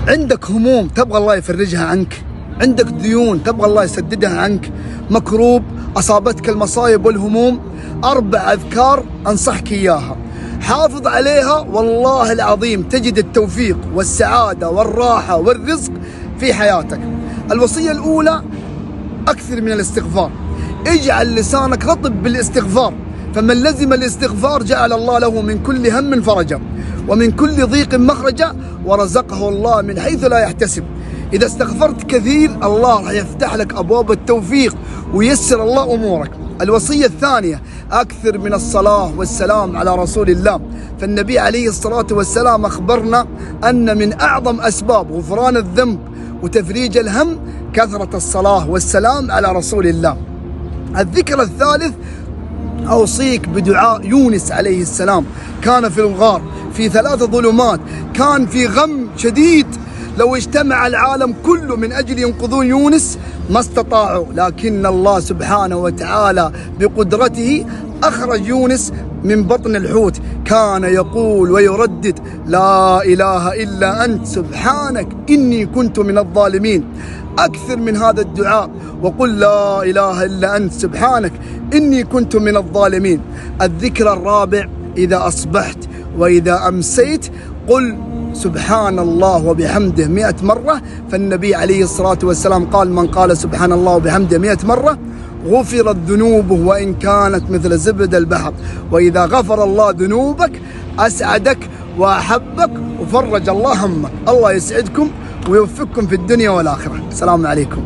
عندك هموم تبغى الله يفرجها عنك، عندك ديون تبغى الله يسددها عنك، مكروب، أصابتك المصايب والهموم، 4 أذكار أنصحك إياها، حافظ عليها والله العظيم تجد التوفيق والسعادة والراحة والرزق في حياتك. الوصية الأولى: أكثر من الاستغفار، اجعل لسانك رطب بالاستغفار، فمن لزم الاستغفار جعل الله له من كل هم فرجا ومن كل ضيق مخرجا ورزقه الله من حيث لا يحتسب. إذا استغفرت كثير الله راح يفتح لك أبواب التوفيق وييسر الله أمورك. الوصية الثانية: أكثر من الصلاة والسلام على رسول الله، فالنبي عليه الصلاة والسلام أخبرنا أن من أعظم أسباب غفران الذنب وتفريج الهم كثرة الصلاة والسلام على رسول الله. الذكر الثالث: أوصيك بدعاء يونس عليه السلام، كان في الغار في 3 ظلمات، كان في غم شديد، لو اجتمع العالم كله من أجل ينقذون يونس ما استطاعوا، لكن الله سبحانه وتعالى بقدرته أخرج يونس من بطن الحوت، كان يقول ويردد: لا إله إلا أنت سبحانك إني كنت من الظالمين. أكثر من هذا الدعاء وقل: لا إله إلا أنت سبحانك إني كنت من الظالمين. الذكر الرابع: إذا أصبحت وإذا أمسيت قل سبحان الله وبحمده 100 مرة، فالنبي عليه الصلاة والسلام قال: من قال سبحان الله وبحمده 100 مرة غفرت ذنوبه وإن كانت مثل زبد البحر. وإذا غفر الله ذنوبك أسعدك وأحبك وفرج الله همك. الله يسعدكم ويوفقكم في الدنيا والآخرة. السلام عليكم.